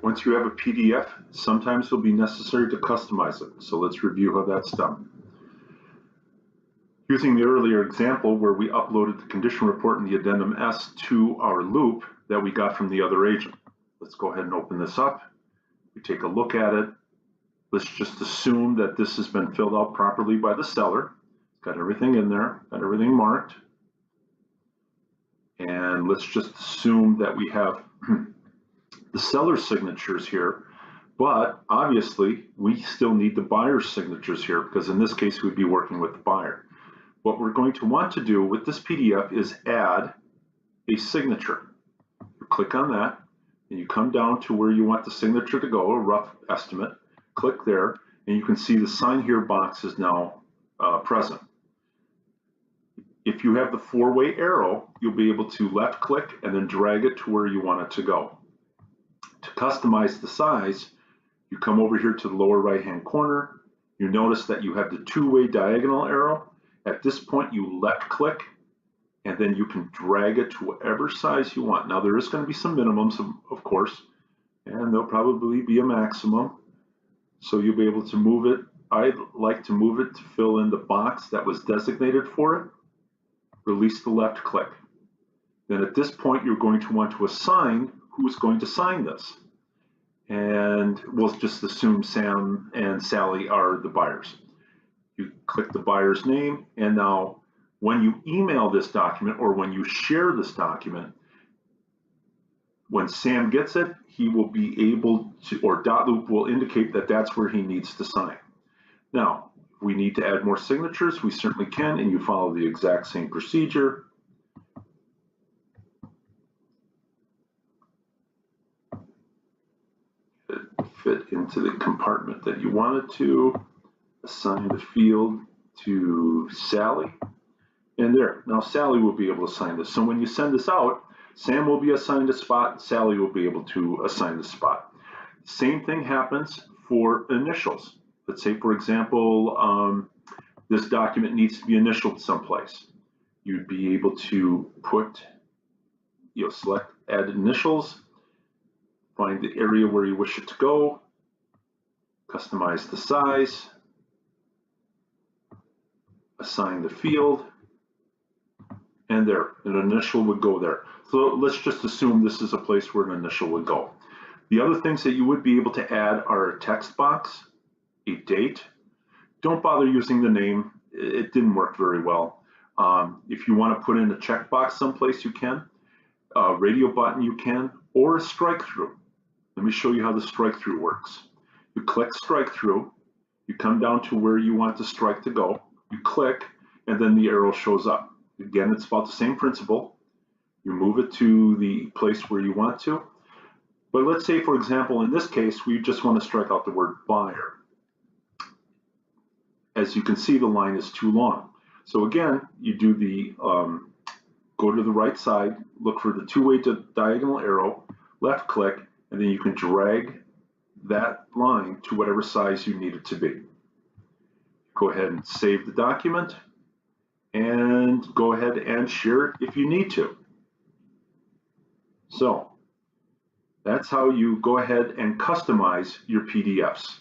Once you have a PDF, sometimes it'll be necessary to customize it. So let's review how that's done. Using the earlier example where we uploaded the condition report and the addendum S to our loop that we got from the other agent. Let's go ahead and open this up. We take a look at it. Let's just assume that this has been filled out properly by the seller. It's got everything in there, got everything marked. And let's just assume that we have the seller's signatures here, but obviously we still need the buyer's signatures here because in this case we'd be working with the buyer. What we're going to want to do with this PDF is add a signature. You click on that and you come down to where you want the signature to go, a rough estimate. Click there and you can see the sign here box is now present. If you have the four-way arrow, you'll be able to left click and then drag it to where you want it to go. To customize the size, you come over here to the lower right-hand corner. You notice that you have the two-way diagonal arrow. At this point, you left click, and then you can drag it to whatever size you want. Now, there is going to be some minimums, of course, and there'll probably be a maximum. So you'll be able to move it. I'd like to move it to fill in the box that was designated for it. Release the left click. Then at this point, you're going to want to assign who's going to sign this. And we'll just assume Sam and Sally are the buyers. You click the buyer's name, and now when you email this document or when you share this document, when Sam gets it, he will be able to, or Dotloop will indicate that that's where he needs to sign. Now, if we need to add more signatures, we certainly can, and you follow the exact same procedure. Fit into the compartment that you want it to. Assign the field to Sally. And there, now Sally will be able to assign this. So when you send this out, Sam will be assigned a spot, Sally will be able to assign the spot. Same thing happens for initials. Let's say, for example, this document needs to be initialed someplace. You'd be able to put, select add initials, find the area where you wish it to go, customize the size, assign the field, and there, an initial would go there. So let's just assume this is a place where an initial would go. The other things that you would be able to add are a text box, a date. Don't bother using the name. It didn't work very well. If you want to put in a checkbox someplace, you can. A radio button, you can, or a strike through. Let me show you how the strike through works. You click strike through, you come down to where you want the strike to go, you click, and then the arrow shows up. Again, it's about the same principle. You move it to the place where you want to. But let's say, for example, in this case, we just want to strike out the word buyer. As you can see, the line is too long. So again, you do the, go to the right side, look for the two-way diagonal arrow, left click, and then you can drag that line to whatever size you need it to be. Go ahead and save the document and go ahead and share it if you need to. So that's how you go ahead and customize your PDFs.